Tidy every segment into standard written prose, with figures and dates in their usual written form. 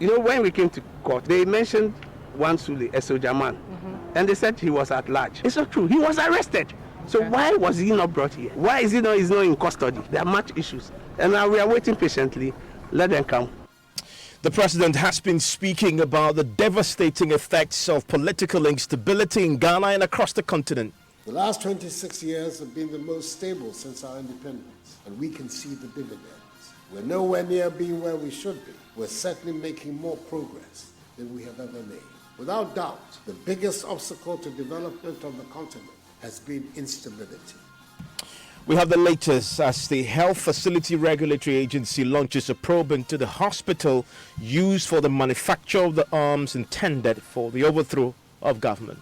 You know, when we came to court, they mentioned one Sule, a soldier man, and they said he was at large. It's not true. He was arrested. So why was he not brought here? Why is he not in custody? There are much issues. And now we are waiting patiently. Let them come. The president has been speaking about the devastating effects of political instability in Ghana and across the continent. The last 26 years have been the most stable since our independence, and we can see the dividends. We're nowhere near being where we should be. We're certainly making more progress than we have ever made. Without doubt, the biggest obstacle to development on the continent has been instability. We have the latest as the Health Facility Regulatory Agency launches a probe into the hospital used for the manufacture of the arms intended for the overthrow of government.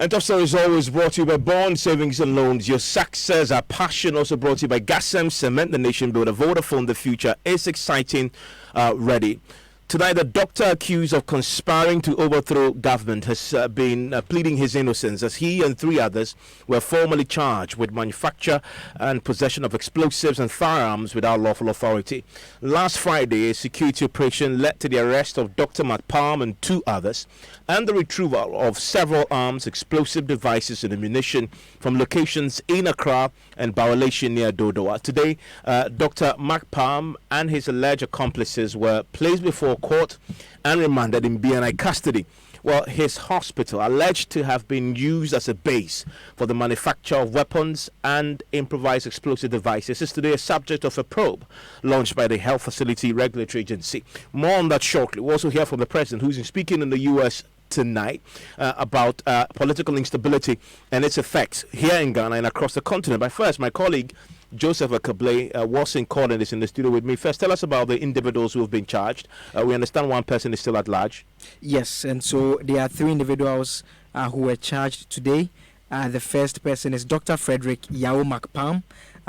And Topstory is always brought to you by Bond Savings and Loans. Your success, our passion, also brought to you by Gasem Cement, the nation builder. Vodafone, the future is exciting, ready. Tonight, a doctor accused of conspiring to overthrow government has been pleading his innocence as he and 3 others were formally charged with manufacture and possession of explosives and firearms without lawful authority. Last Friday, a security operation led to the arrest of Dr. Mark Palm and 2 others and the retrieval of several arms, explosive devices and ammunition from locations in Accra and Bawalation near Dodowa. Today, Dr. Mark Palm and his alleged accomplices were placed before court and remanded in BNI custody. Well, his hospital alleged to have been used as a base for the manufacture of weapons and improvised explosive devices is today a subject of a probe launched by the Health Facility Regulatory Agency. More on that shortly. We'll also hear from the president, who's speaking in the U.S. tonight about political instability and its effects here in Ghana and across the continent. But first, my colleague Joseph Akable was in court and is in the studio with me. First, tell us about the individuals who have been charged. We understand one person is still at large. Yes, and so there are 3 individuals who were charged today. The first person is Dr. Frederick Yao Makpam.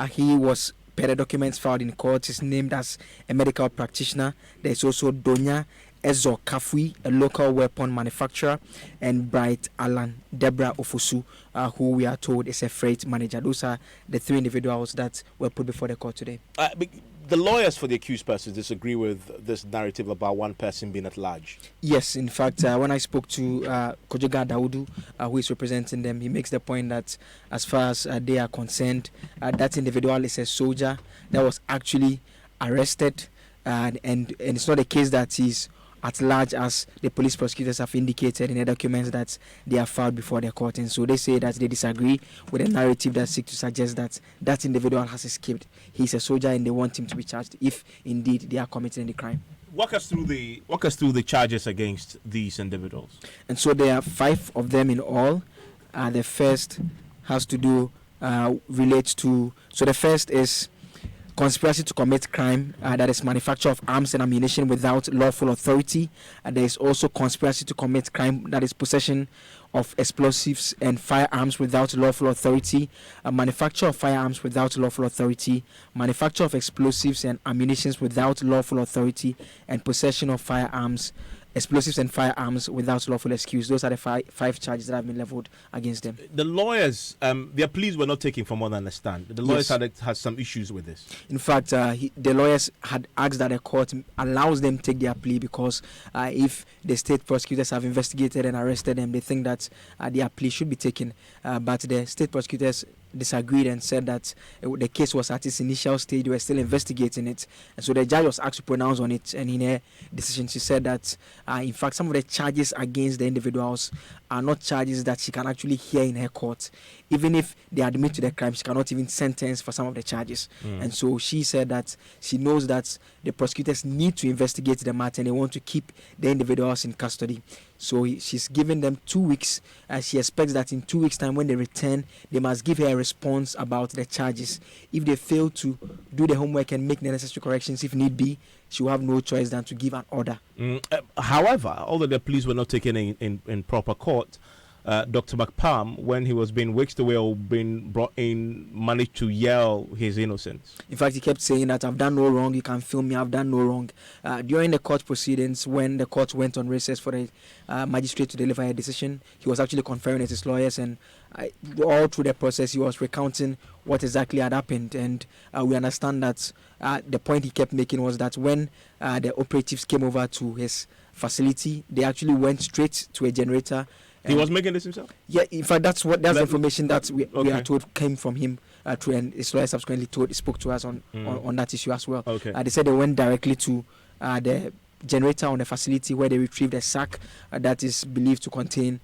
He was, per the documents filed in court, is named as a medical practitioner. There is also Donya Ezo Kafui, a local weapon manufacturer, and Bright Alan Deborah Ofosu, who we are told is a freight manager. Those are the 3 individuals that were put before the court today. The lawyers for the accused persons disagree with this narrative about one person being at large. Yes, in fact, when I spoke to Kojoga Daudu, who is representing them, he makes the point that as far as they are concerned, that individual is a soldier that was actually arrested, and it's not a case that he's at large, as the police prosecutors have indicated in the documents that they are filed before the court. And so they say that they disagree with the narrative that seeks to suggest that that individual has escaped. He's a soldier and they want him to be charged if indeed they are committing the crime. Walk us through the charges against these individuals. And so there are 5 of them in all. The first has to do relates to, so the first is conspiracy to commit crime, that is manufacture of arms and ammunition without lawful authority. There is also conspiracy to commit crime, that is possession of explosives and firearms without lawful authority, manufacture of firearms without lawful authority, manufacture of explosives and ammunition without lawful authority, and possession of firearms, explosives and firearms without lawful excuse. Those are the 5 charges that have been leveled against them. The lawyers, their pleas were not taken from what I understand. The lawyers had some issues with this. In fact, the lawyers had asked that the court allows them to take their plea because if the state prosecutors have investigated and arrested them, they think that their plea should be taken. But the state prosecutors disagreed and said that the case was at its initial stage. They were still investigating it. And so the judge was asked to pronounce on it. And in her decision, she said that, in fact, some of the charges against the individuals are not charges that she can actually hear in her court. Even if they admit to the crime, she cannot even sentence for some of the charges. And so she said that she knows that the prosecutors need to investigate the matter and they want to keep the individuals in custody. So she's given them 2 weeks. She expects that in 2 weeks' time, when they return, they must give her a response about the charges. If they fail to do the homework and make the necessary corrections, if need be, she will have no choice than to give an order. However, although the police were not taken in proper court, Dr. McPalm, when he was being whisked away or being brought in, managed to yell his innocence. In fact, he kept saying that I've done no wrong, you can film me, I've done no wrong. During the court proceedings, when the court went on recess for the magistrate to deliver a decision, he was actually conferring with his lawyers, and all through the process, he was recounting what exactly had happened. And we understand that the point he kept making was that when the operatives came over to his facility, they actually went straight to a generator. He was making this himself? Yeah, in fact, that's the information that we are told came from him. Through, and his lawyer subsequently spoke to us on that issue as well. They said they went directly to the generator on the facility where they retrieved a sack that is believed to contain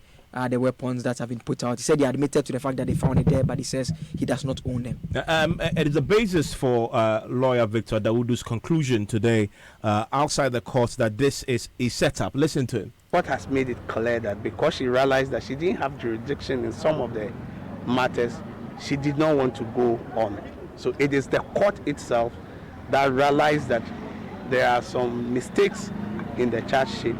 the weapons that have been put out. He said he admitted to the fact that they found it there, but he says he does not own them. It is the basis for lawyer Victor Dawudu's conclusion today outside the court that this is a setup. Listen to him. What has made it clear that because she realized that she didn't have jurisdiction in some of the matters, she did not want to go on. So it is the court itself that realized that there are some mistakes in the charge sheet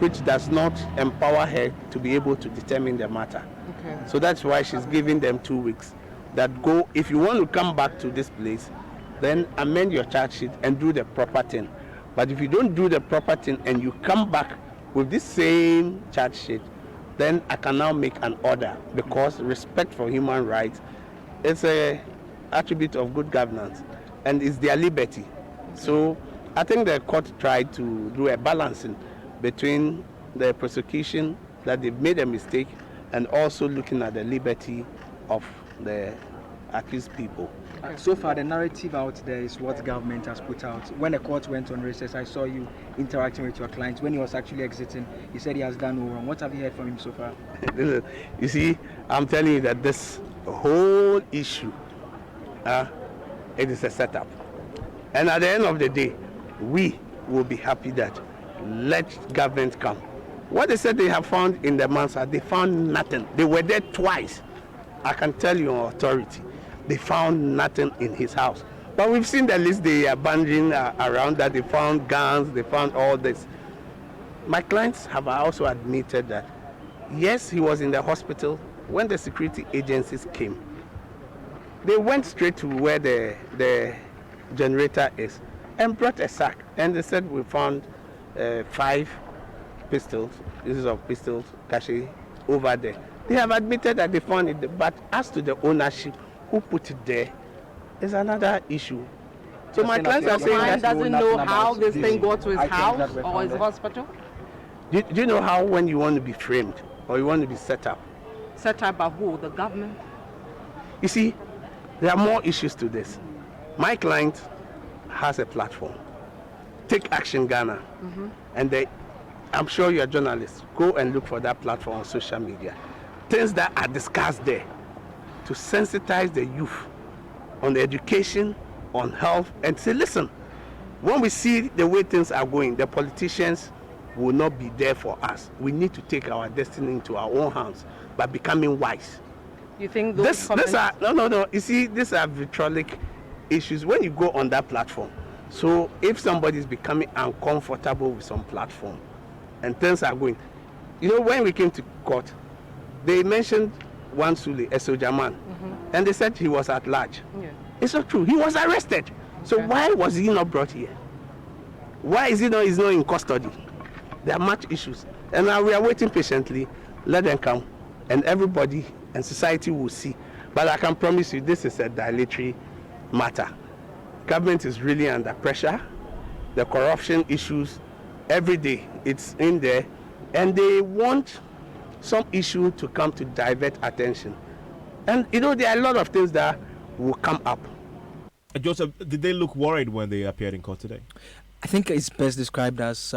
which does not empower her to be able to determine the matter. Okay. So that's why she's giving them 2 weeks. That go, if you want to come back to this place, then amend your charge sheet and do the proper thing. But if you don't do the proper thing and you come back with this same charge sheet, then I can now make an order, because respect for human rights is a attribute of good governance and it's their liberty. So I think the court tried to do a balancing between the prosecution that they've made a mistake and also looking at the liberty of the accused people. So far, the narrative out there is what government has put out. When the court went on recess, I saw you interacting with your client. When he was actually exiting, he said he has done no wrong. What have you heard from him so far? You see, I'm telling you that this whole issue, it is a setup. And at the end of the day, we will be happy that let government come. What they said they have found in the Mansard, they found nothing. They were there twice. I can tell you on authority. They found nothing in his house. But we've seen the list they are banding around, that they found guns, they found all this. My clients have also admitted that, yes, he was in the hospital when the security agencies came. They went straight to where the generator is and brought a sack. And they said we found 5 pistols, pieces of pistols, cache over there. They have admitted that they found it, but as to the ownership, who put it there, is another issue. So my clients are saying that doesn't know how this thing got to his house or his hospital. Do you know how, when you want to be framed or you want to be set up? Set up by who? The government? You see, there are more issues to this. My client has a platform. Take Action Ghana. And I'm sure you're journalists. Go and look for that platform on social media. Things that are discussed there to sensitize the youth on education, on health, and say, listen, when we see the way things are going, the politicians will not be there for us. We need to take our destiny into our own hands by becoming wise. You think those no. You see, these are vitriolic issues when you go on that platform. So if somebody is becoming uncomfortable with some platform and things are going, when we came to court, they mentioned one Sule, a soldier man, and they said he was at large. Yeah. It's not true. He was arrested. So why was he not brought here? Why is he's not in custody? There are much issues. And now we are waiting patiently. Let them come. And everybody and society will see. But I can promise you, this is a dilatory matter. Government is really under pressure. The corruption issues, every day, it's in there. And they want some issue to come to divert attention. And there are a lot of things that will come up. Joseph, did they look worried when they appeared in court today? I think it's best described as,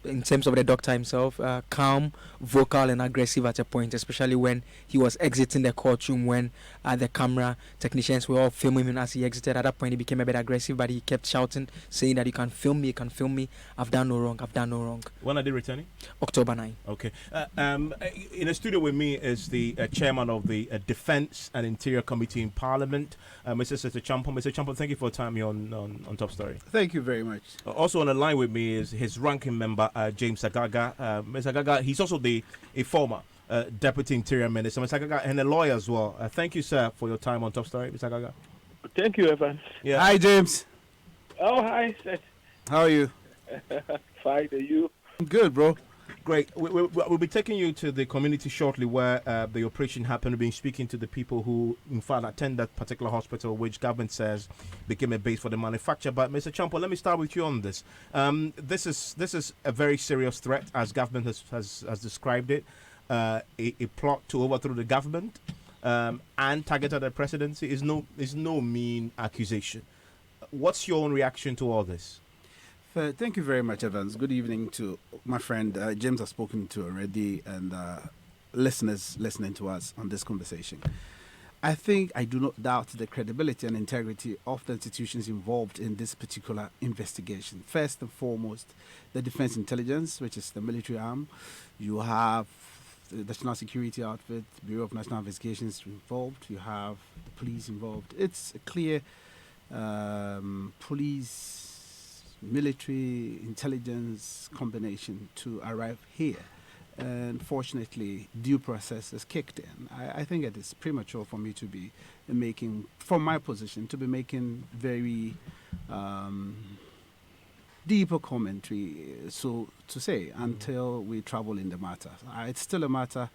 in terms of the doctor himself, calm, vocal, and aggressive at a point, especially when he was exiting the courtroom, when the camera technicians were all filming him as he exited. At that point, he became a bit aggressive, but he kept shouting, saying that you can film me, I've done no wrong. When are they returning? October 9. Okay. In the studio with me is the chairman of the Defense and Interior Committee in Parliament, Mr. Champo. Mr. Champo, thank you for your time here on Top Story. Thank you very much. Also on the line with me is his ranking member, James Agaga. Mr. Agaga, he's also a former Deputy Interior Minister. Mr. Agaga, and a lawyer as well. Thank you, sir, for your time on Top Story, Mr. Agaga. Thank you, Evans. Yeah. Hi, James. Oh, hi, Seth. How are you? Fine, are you? I'm good, bro. Great. We'll be taking you to the community shortly where the operation happened. We'll be speaking to the people who, in fact, attend that particular hospital, which government says became a base for the manufacture. But, Mr. Champo, let me start with you on this. This is a very serious threat, as government has described it, a plot to overthrow the government and target at the presidency is no mean accusation. What's your own reaction to all this? Thank you very much, Evans. Good evening to my friend James I've spoken to already, and listeners listening to us on this conversation. I think I do not doubt the credibility and integrity of the institutions involved in this particular investigation. First and foremost, the Defense Intelligence, which is the military arm. You have the National Security Outfit, Bureau of National Investigations involved. You have the police involved. It's a clear police military intelligence combination to arrive here. And fortunately, due process is kicked in. I think it is premature for me to be making, from my position, to be making very deeper commentary, so to say, until we travel in the matter. It's still a matter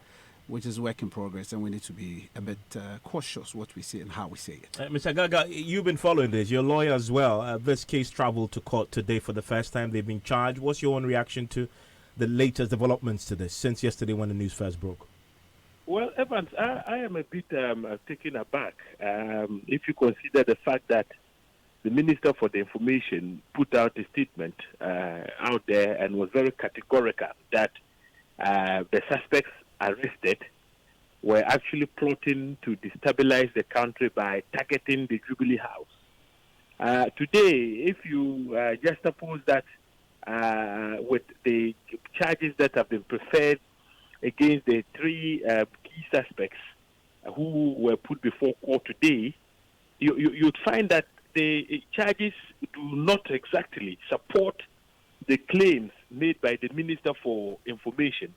which is work in progress, and we need to be a bit cautious what we say and how we say it. Mr. Gaga, you've been following this. You're a lawyer as well. This case traveled to court today for the first time. They've been charged. What's your own reaction to the latest developments to this since yesterday when the news first broke? Well, Evans, I am a bit taken aback if you consider the fact that the Minister for the Information put out a statement out there and was very categorical that the suspects arrested were actually plotting to destabilize the country by targeting the Jubilee House. Today, if you juxtapose that with the charges that have been preferred against the three key suspects who were put before court today, you'd find that the charges do not exactly support the claims made by the Minister for Information.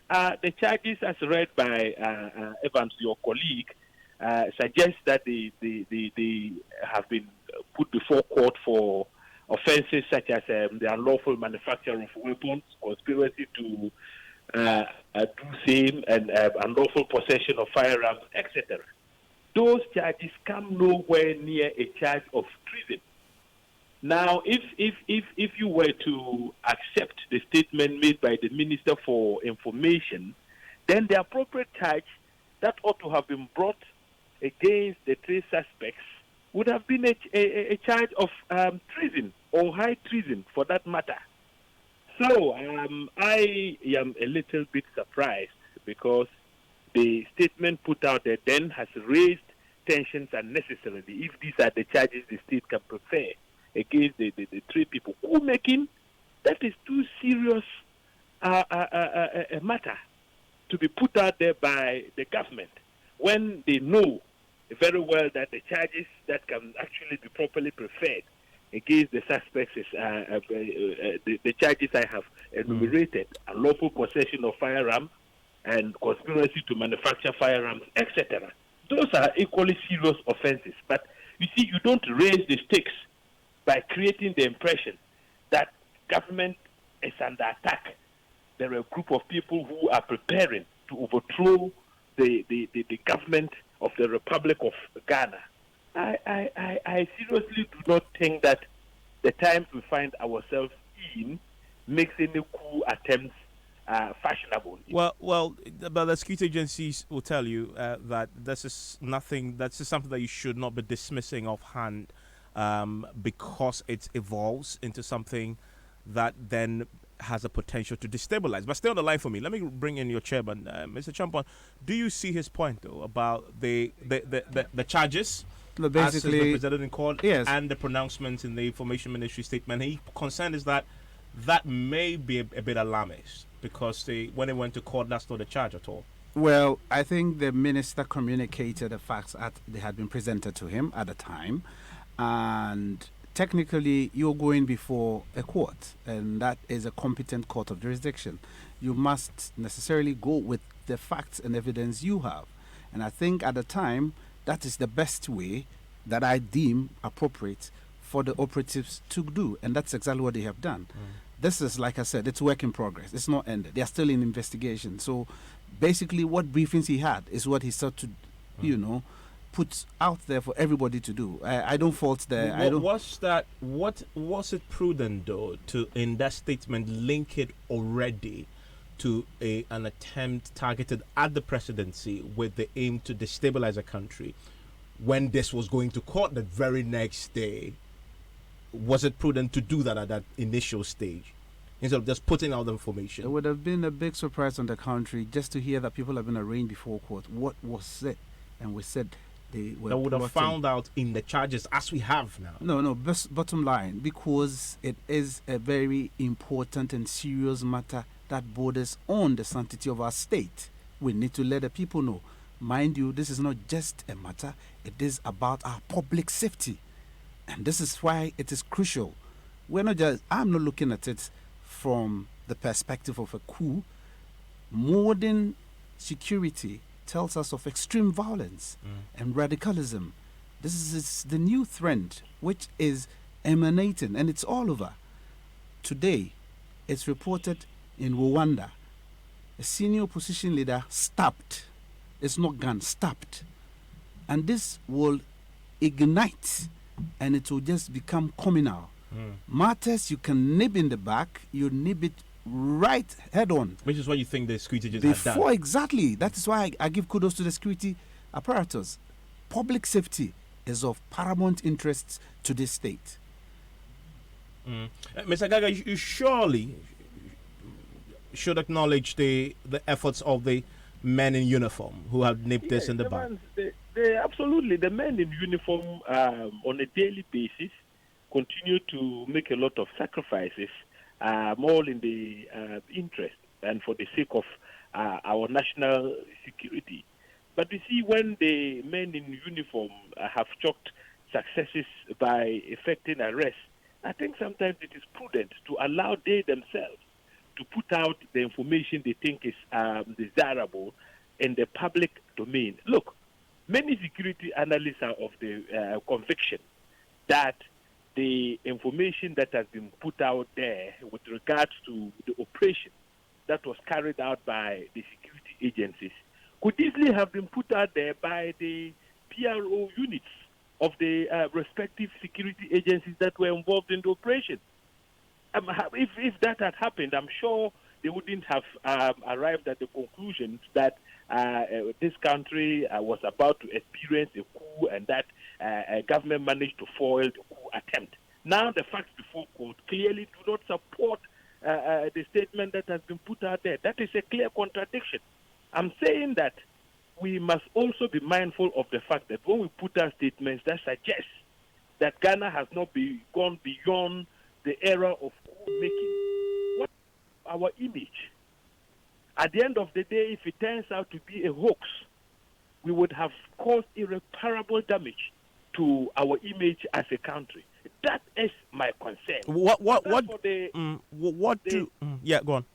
The charges, as read by Evans, your colleague, suggest that they have been put before court for offences such as the unlawful manufacture of weapons, conspiracy to do same, and unlawful possession of firearms, etc. Those charges come nowhere near a charge of treason. Now, if you were to accept the statement made by the Minister for Information, then the appropriate charge that ought to have been brought against the three suspects would have been a charge of treason or high treason, for that matter. So I am a little bit surprised because the statement put out there then has raised tensions unnecessarily. If these are the charges the state can prefer against the three people who making, that is too serious a matter to be put out there by the government when they know very well that the charges that can actually be properly preferred against the suspects is the charges I have enumerated: unlawful possession of firearms and conspiracy to manufacture firearms, etc. Those are equally serious offenses. But you see, you don't raise the stakes by creating the impression that government is under attack. There are a group of people who are preparing to overthrow the government of the Republic of Ghana. I seriously do not think that the times we find ourselves in makes any coup attempts fashionable. But the security agencies will tell you that this is nothing. That's just something that you should not be dismissing offhand, because it evolves into something that then has a potential to destabilize. But stay on the line for me. Let me bring in your chairman, Mr. Champon. Do you see his point though about the charges? No, As is basically, represented in court, yes. and the pronouncements in the Information Ministry statement. His concern is that that may be a bit alarmist because when they went to court, that's not the charge at all. Well, I think the minister communicated the facts that they had been presented to him at the time, and technically you're going before a court, and that is a competent court of jurisdiction. You must necessarily go with the facts and evidence you have, and I think at the time that is the best way that I deem appropriate for the operatives to do, and that's exactly what they have done. This is, like I said, it's work in progress. It's not ended. They are still in investigation. So basically what briefings he had is what he sought to, put out there for everybody to do. I don't fault the... What was it prudent, though, to, in that statement, link it already to an attempt targeted at the presidency with the aim to destabilize a country when this was going to court the very next day? Was it prudent to do that at that initial stage instead of just putting out the information? It would have been a big surprise on the country just to hear that people have been arraigned before court. What was it? And we said they were... That would have found out in the charges as we have now. No, bottom line, because it is a very important and serious matter that borders on the sanctity of our state. We need to let the people know. Mind you, this is not just a matter, it is about our public safety. And this is why it is crucial. I'm not looking at it from the perspective of a coup. Modern security tells us of extreme violence and radicalism. This is the new trend which is emanating, and it's all over. Today, it's reported in Rwanda, a senior opposition leader stabbed. It's not gun, stabbed. And this will ignite, and it will just become communal. Matters you can nib in the back, you nib it right head on. Which is what you think the security just had done. Exactly. That is why I give kudos to the security apparatus. Public safety is of paramount interest to this state. Mr. Gaga, you surely should acknowledge the efforts of the men in uniform who have nipped this in the bud. Absolutely. The men in uniform on a daily basis continue to make a lot of sacrifices, more in the interest and for the sake of our national security. But you see, when the men in uniform have chalked successes by effecting arrests, I think sometimes it is prudent to allow they themselves to put out the information they think is desirable in the public domain. Look, many security analysts are of the conviction that the information that has been put out there with regards to the operation that was carried out by the security agencies could easily have been put out there by the PRO units of the respective security agencies that were involved in the operation. If that had happened, I'm sure they wouldn't have arrived at the conclusion that this country was about to experience a coup and that a government managed to foil the coup attempt. Now the facts before court clearly do not support the statement that has been put out there. That is a clear contradiction. I'm saying that we must also be mindful of the fact that when we put out statements that suggest that Ghana has not gone beyond the era of coup making, what our image? At the end of the day, if it turns out to be a hoax, we would have caused irreparable damage to our image as a country. That is my concern. Yeah, go on.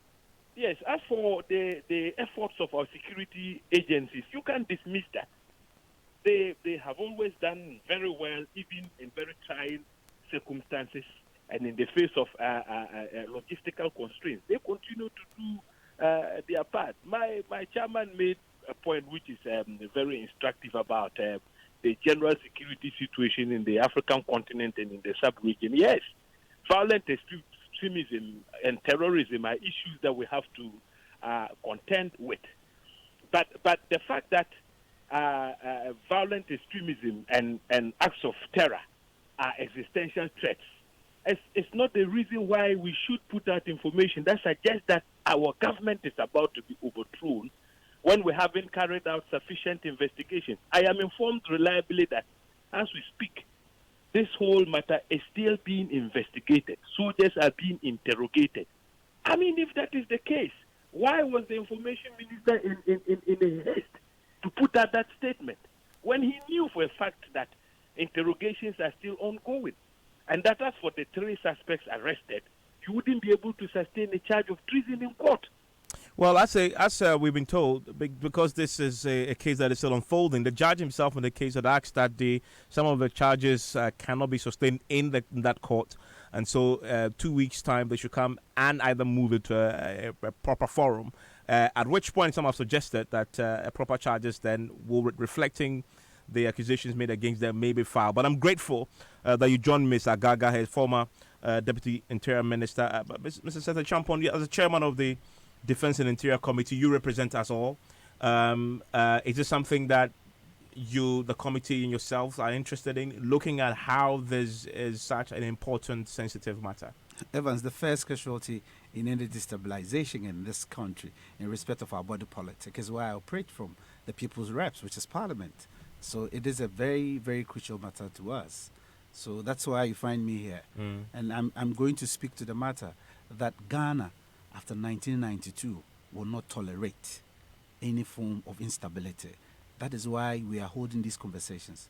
Yes, as for the efforts of our security agencies, you can't dismiss that. They have always done very well, even in very trying circumstances and in the face of logistical constraints. They continue to do their part. My chairman made a point which is very instructive about the general security situation in the African continent and in the sub-region. Yes, violent extremism and terrorism are issues that we have to contend with. But the fact that violent extremism and acts of terror are existential threats, it's not the reason why we should put out information that suggests that our government is about to be overthrown when we haven't carried out sufficient investigation. I am informed reliably that as we speak, this whole matter is still being investigated. Soldiers are being interrogated. I mean, if that is the case, why was the information minister in a haste to put out that statement when he knew for a fact that interrogations are still ongoing, and that as for the 3 suspects arrested, you wouldn't be able to sustain a charge of treason in court? Well, as we've been told, because this is a case that is still unfolding, the judge himself in the case had asked that some of the charges cannot be sustained in that court, and so 2 weeks' time they should come and either move it to a proper forum. At which point, some have suggested that proper charges then will reflecting the accusations made against them may be filed. But I'm grateful that you joined Ms. Agaga, his former Deputy Interior Minister. Mr. Seth Champon, as the chairman of the Defense and Interior Committee, you represent us all. Is this something that you, the committee, and yourselves are interested in, looking at how this is such an important, sensitive matter? Evans, the first casualty in any destabilization in this country in respect of our body politic is where I operate from, the people's reps, which is Parliament. So it is a very, very crucial matter to us. So that's why you find me here. And I'm going to speak to the matter that Ghana, after 1992, will not tolerate any form of instability. That is why we are holding these conversations.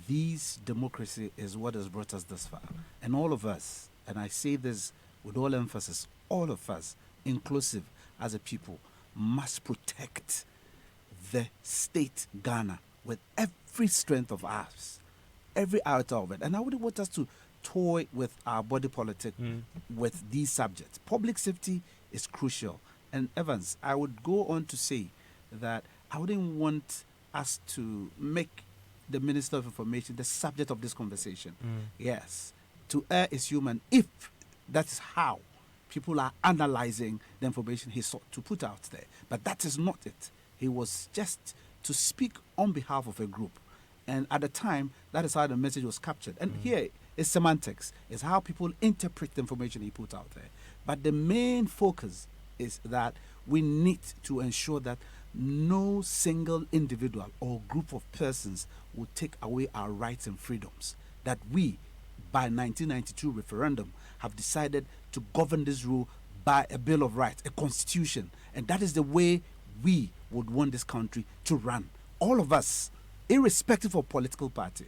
This democracy is what has brought us this far. And all of us, and I say this with all emphasis, all of us, inclusive as a people, must protect the state Ghana with every strength of ours, every iota of it. And I wouldn't want us to toy with our body politic with these subjects. Public safety is crucial. And Evans, I would go on to say that I wouldn't want us to make the Minister of Information the subject of this conversation. Yes, to err is human if that is how people are analyzing the information he sought to put out there. But that is not it. He was just to speak on behalf of a group. And at the time, that is how the message was captured. And here is semantics. It's how people interpret the information he put out there. But the main focus is that we need to ensure that no single individual or group of persons will take away our rights and freedoms that we, by 1992 referendum, have decided to govern this rule by a Bill of Rights, a constitution. And that is the way we would want this country to run. All of us, irrespective of political party.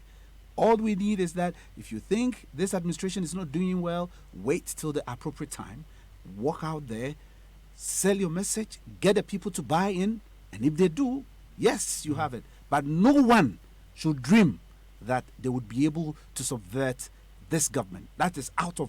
All we need is that if you think this administration is not doing well, wait till the appropriate time, walk out there, sell your message, get the people to buy in, and if they do, yes, you have it. But no one should dream that they would be able to subvert this government. That is out of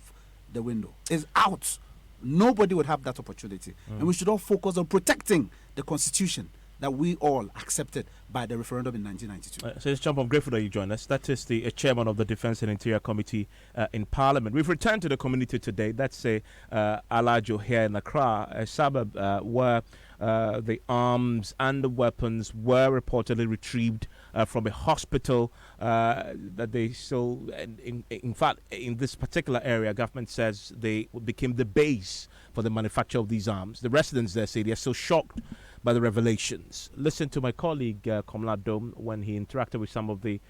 the window. It's out. Nobody would have that opportunity. And we should all focus on protecting the Constitution that we all accepted by the referendum in 1992. So, Champ, I'm grateful that you joined us. That is the chairman of the Defense and Interior Committee in Parliament. We've returned to the community today. That's Alajo here in Accra, a suburb where the arms and the weapons were reportedly retrieved from a hospital that they still, in fact, in this particular area, government says they became the base for the manufacture of these arms. The residents there say they are so shocked by the revelations. Listen to my colleague Komla Dome when he interacted with some of the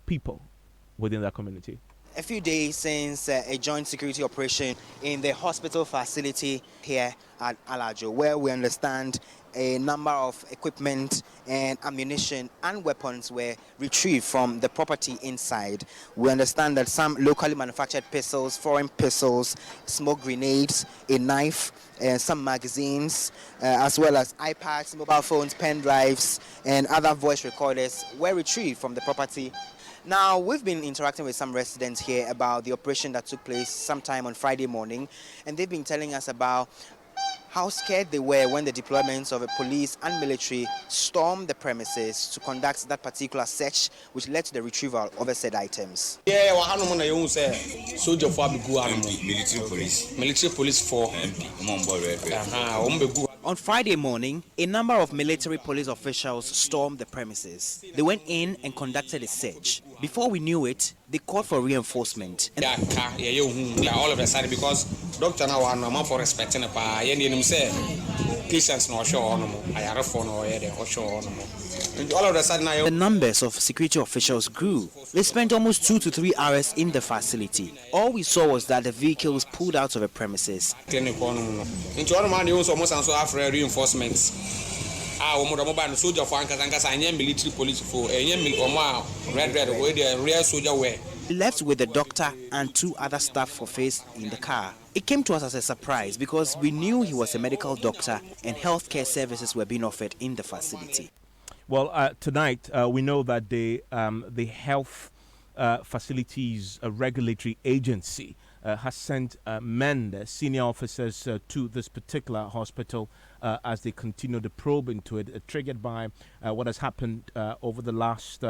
people within that community. A few days since a joint security operation in the hospital facility here at Alajo, where we understand a number of equipment and ammunition and weapons were retrieved from the property inside. We understand that some locally manufactured pistols, foreign pistols, smoke grenades, a knife, some magazines, as well as iPads, mobile phones, pen drives, and other voice recorders were retrieved from the property. Now, we've been interacting with some residents here about the operation that took place sometime on Friday morning, and they've been telling us about how scared they were when the deployments of the police and military stormed the premises to conduct that particular search, which led to the retrieval of the said items. Yeah, soldier for military police for On Friday morning, a number of military police officials stormed the premises. They went in and conducted a search. Before we knew it, they called for reinforcement. All of a sudden, because doctor now are normal for respecting a pa, patients no show on I are for no show. All of a sudden, the numbers of security officials grew. They spent almost 2 to 3 hours in the facility. All we saw was that the vehicles pulled out of the premises. Into one man, you almost also have reinforcements. Soldier for military police for a real soldier wear. Left with the doctor and 2 other staff for face in the car. It came to us as a surprise because we knew he was a medical doctor and healthcare services were being offered in the facility. Well, tonight we know that the health facilities regulatory agency has sent men, senior officers, to this particular hospital as they continue the probe into it, triggered by what has happened over the last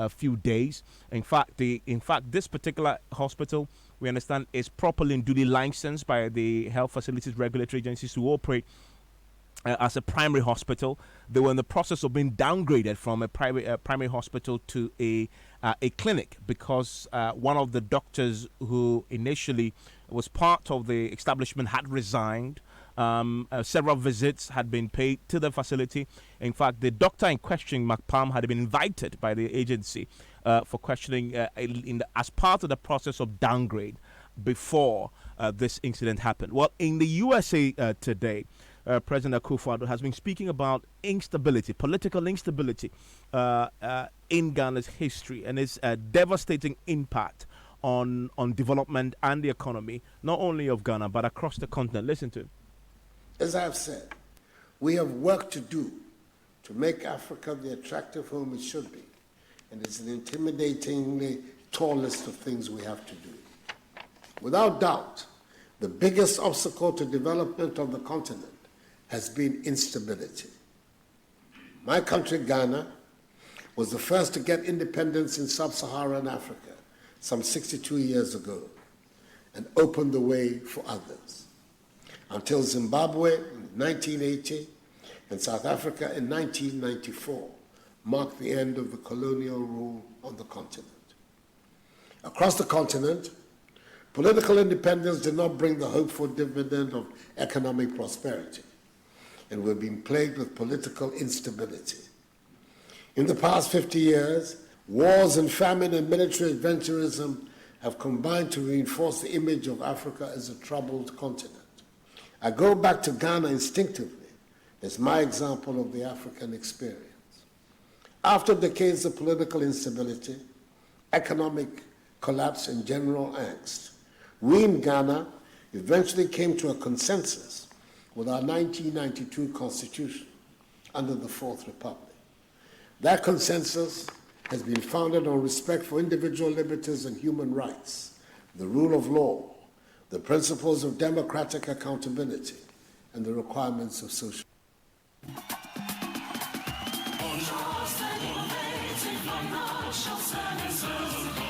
few days. In fact, this particular hospital, we understand, is properly and duly licensed by the health facilities regulatory agencies to operate as a primary hospital. They were in the process of being downgraded from a primary hospital to a clinic because one of the doctors who initially was part of the establishment had resigned. Several visits had been paid to the facility. In fact, the doctor in question, McPalm, had been invited by the agency for questioning as part of the process of downgrade before this incident happened. Well, in the USA today, President Akufo-Addo has been speaking about instability, political instability in Ghana's history and its devastating impact on development and the economy, not only of Ghana, but across the continent. Listen to him. As I've said, we have work to do to make Africa the attractive home it should be. And it's an intimidatingly tall list of things we have to do. Without doubt, the biggest obstacle to development of the continent has been instability. My country, Ghana, was the first to get independence in sub-Saharan Africa some 62 years ago and opened the way for others. Until Zimbabwe in 1980 and South Africa in 1994 marked the end of the colonial rule on the continent. Across the continent, political independence did not bring the hoped-for dividend of economic prosperity, and we're being plagued with political instability. In the past 50 years, wars and famine and military adventurism have combined to reinforce the image of Africa as a troubled continent. I go back to Ghana instinctively as my example of the African experience. After decades of political instability, economic collapse, and general angst, we in Ghana eventually came to a consensus with our 1992 Constitution under the Fourth Republic. That consensus has been founded on respect for individual liberties and human rights, the rule of law, the principles of democratic accountability, and the requirements of social. Services.